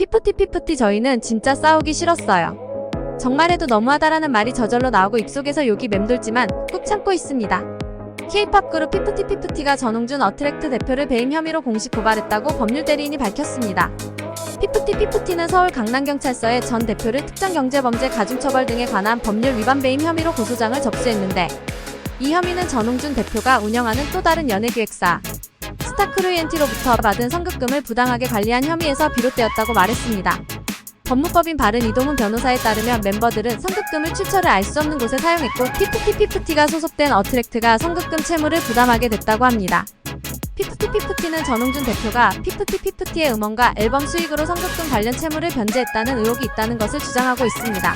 피프티 저희는 진짜 싸우기 싫었어요. 정말해도 너무하다라는 말이 저절로 나오고 입속에서 욕이 맴돌지만 꾹 참고 있습니다. K-POP 그룹 피프티가 전홍준 어트랙트 대표를 배임 혐의로 공식 고발했다고 법률 대리인이 밝혔습니다. 피프티는 서울 강남경찰서에 전 대표를 특정경제범죄 가중처벌 등에 관한 법률 위반 배임 혐의로 고소장을 접수했는데, 이 혐의는 전홍준 대표가 운영하는 또 다른 연예기획사 스타크루이엔티로부터 받은 선급금을 부당하게 관리한 혐의에서 비롯되었다고 말했습니다. 법무법인 바른 이동훈 변호사에 따르면 멤버들은 선급금을 출처를 알 수 없는 곳에 사용했고, 피프티가 소속된 어트랙트가 선급금 채무를 부담하게 됐다고 합니다. 피프티는 전홍준 대표가 피프티의 음원과 앨범 수익으로 선급금 관련 채무를 변제했다는 의혹이 있다는 것을 주장하고 있습니다.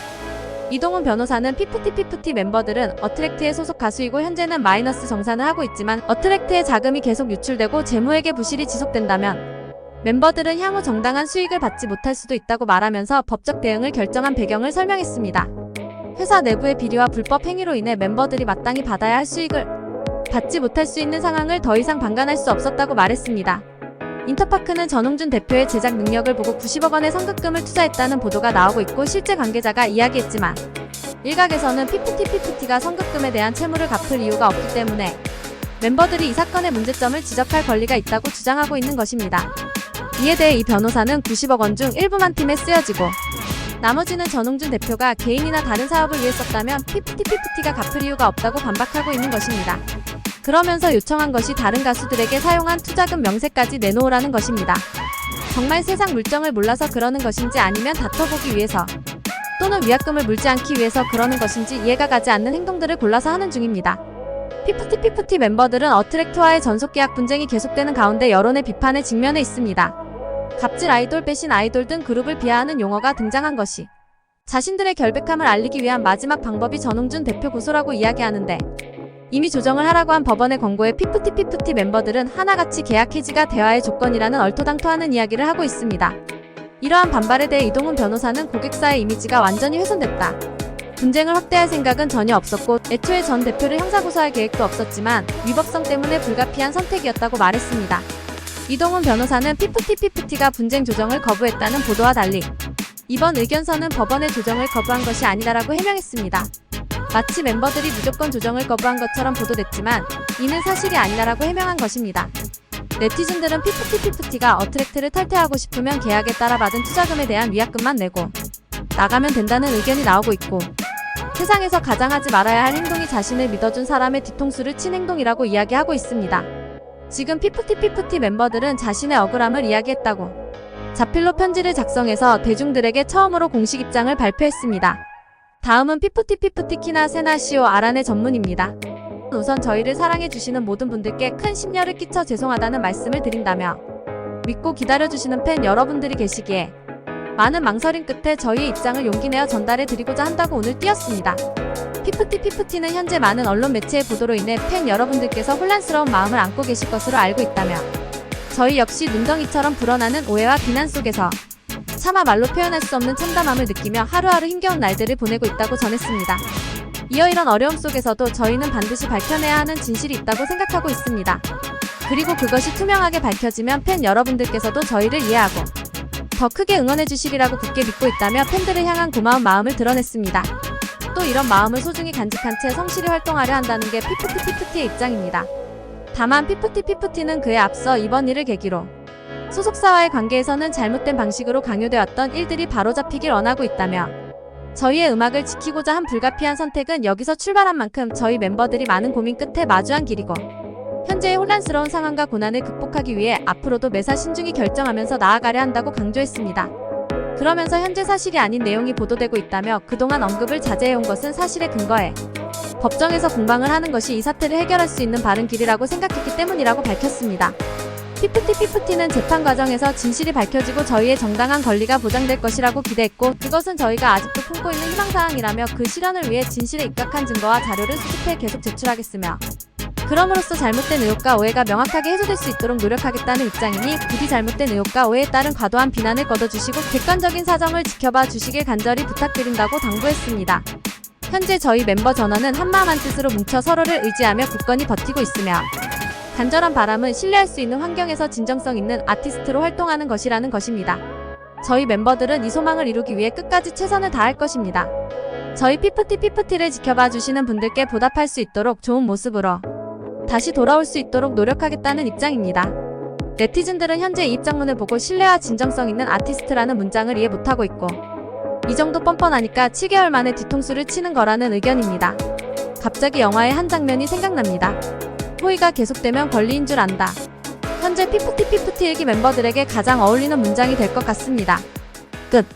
이동훈 변호사는 피프티 멤버들은 어트랙트의 소속 가수이고 현재는 마이너스 정산을 하고 있지만 어트랙트의 자금이 계속 유출되고 재무회계 부실이 지속된다면 멤버들은 향후 정당한 수익을 받지 못할 수도 있다고 말하면서 법적 대응을 결정한 배경을 설명했습니다. 회사 내부의 비리와 불법 행위로 인해 멤버들이 마땅히 받아야 할 수익을 받지 못할 수 있는 상황을 더 이상 방관할 수 없었다고 말했습니다. 인터파크는 전홍준 대표의 제작 능력을 보고 90억 원의 선급금을 투자했다는 보도가 나오고 있고, 실제 관계자가 이야기했지만 일각에서는 피프티가 선급금에 대한 채무를 갚을 이유가 없기 때문에 멤버들이 이 사건의 문제점을 지적할 권리가 있다고 주장하고 있는 것입니다. 이에 대해 이 변호사는 90억 원 중 일부만 팀에 쓰여지고 나머지는 전홍준 대표가 개인이나 다른 사업을 위해 썼다면 피프티가 갚을 이유가 없다고 반박하고 있는 것입니다. 그러면서 요청한 것이 다른 가수들에게 사용한 투자금 명세까지 내놓으라는 것입니다. 정말 세상 물정을 몰라서 그러는 것인지 아니면 다퉈보기 위해서 또는 위약금을 물지 않기 위해서 그러는 것인지 이해가 가지 않는 행동들을 골라서 하는 중입니다. 피프티 멤버들은 어트랙트와의 전속계약 분쟁이 계속되는 가운데 여론의 비판에 직면해 있습니다. 갑질 아이돌, 배신 아이돌 등 그룹을 비하하는 용어가 등장한 것이 자신들의 결백함을 알리기 위한 마지막 방법이 전홍준 대표 고소라고 이야기하는데, 이미 조정을 하라고 한 법원의 권고에 피프티 멤버들은 하나같이 계약 해지가 대화의 조건이라는 얼토당토하는 이야기를 하고 있습니다. 이러한 반발에 대해 이동훈 변호사는 고객사의 이미지가 완전히 훼손됐다. 분쟁을 확대할 생각은 전혀 없었고 애초에 전 대표를 형사고소할 계획도 없었지만 위법성 때문에 불가피한 선택이었다고 말했습니다. 이동훈 변호사는 피프티가 분쟁 조정을 거부했다는 보도와 달리 이번 의견서는 법원의 조정을 거부한 것이 아니다라고 해명했습니다. 마치 멤버들이 무조건 조정을 거부한 것처럼 보도됐지만 이는 사실이 아니다라고 해명한 것입니다. 네티즌들은 피프티가 어트랙트를 탈퇴하고 싶으면 계약에 따라 받은 투자금에 대한 위약금만 내고 나가면 된다는 의견이 나오고 있고, 세상에서 가장 하지 말아야 할 행동이 자신을 믿어준 사람의 뒤통수를 친 행동이라고 이야기하고 있습니다. 지금 피프티 멤버들은 자신의 억울함을 이야기했다고 자필로 편지를 작성해서 대중들에게 처음으로 공식 입장을 발표했습니다. 다음은 피프티 키나 세나 시오 아란의 전문입니다. 우선 저희를 사랑해주시는 모든 분들께 큰 심려를 끼쳐 죄송하다는 말씀을 드린다며 믿고 기다려주시는 팬 여러분들이 계시기에 많은 망설임 끝에 저희의 입장을 용기내어 전달해드리고자 한다고 오늘 띄었습니다. 피프티는 현재 많은 언론 매체의 보도로 인해 팬 여러분들께서 혼란스러운 마음을 안고 계실 것으로 알고 있다며 저희 역시 눈덩이처럼 불어나는 오해와 비난 속에서 차마 말로 표현할 수 없는 참담함을 느끼며 하루하루 힘겨운 날들을 보내고 있다고 전했습니다. 이어 이런 어려움 속에서도 저희는 반드시 밝혀내야 하는 진실이 있다고 생각하고 있습니다. 그리고 그것이 투명하게 밝혀지면 팬 여러분들께서도 저희를 이해하고 더 크게 응원해주시리라고 굳게 믿고 있다며 팬들을 향한 고마운 마음을 드러냈습니다. 또 이런 마음을 소중히 간직한 채 성실히 활동하려 한다는 게 피프티의 입장입니다. 다만 피프티는 그에 앞서 이번 일을 계기로 소속사와의 관계에서는 잘못된 방식으로 강요되었던 일들이 바로잡히길 원하고 있다며 저희의 음악을 지키고자 한 불가피한 선택은 여기서 출발한 만큼 저희 멤버들이 많은 고민 끝에 마주한 길이고 현재의 혼란스러운 상황과 고난을 극복하기 위해 앞으로도 매사 신중히 결정하면서 나아가려 한다고 강조했습니다. 그러면서 현재 사실이 아닌 내용이 보도되고 있다며 그동안 언급을 자제해온 것은 사실에 근거해 법정에서 공방을 하는 것이 이 사태를 해결할 수 있는 바른 길이라고 생각했기 때문이라고 밝혔습니다. 피프티는 재판 과정에서 진실이 밝혀지고 저희의 정당한 권리가 보장될 것이라고 기대했고, 그것은 저희가 아직도 품고 있는 희망사항이라며 그 실현을 위해 진실에 입각한 증거와 자료를 수집해 계속 제출하겠으며 그럼으로써 잘못된 의혹과 오해가 명확하게 해소될 수 있도록 노력하겠다는 입장이니 부디 잘못된 의혹과 오해에 따른 과도한 비난을 거둬주시고 객관적인 사정을 지켜봐 주시길 간절히 부탁드린다고 당부했습니다. 현재 저희 멤버 전원은 한마음 한뜻으로 뭉쳐 서로를 의지하며 굳건히 버티고 있으며 간절한 바람은 신뢰할 수 있는 환경에서 진정성 있는 아티스트로 활동하는 것이라는 것입니다. 저희 멤버들은 이 소망을 이루기 위해 끝까지 최선을 다할 것입니다. 저희 피프티를 지켜봐 주시는 분들께 보답할 수 있도록 좋은 모습으로 다시 돌아올 수 있도록 노력하겠다는 입장입니다. 네티즌들은 현재 이 입장문을 보고 신뢰와 진정성 있는 아티스트라는 문장을 이해 못하고 있고 이 정도 뻔뻔하니까 7개월 만에 뒤통수를 치는 거라는 의견입니다. 갑자기 영화의 한 장면이 생각납니다. 호의가 계속되면 권리인 줄 안다. 현재 피프티 일기 멤버들에게 가장 어울리는 문장이 될 것 같습니다. 끝.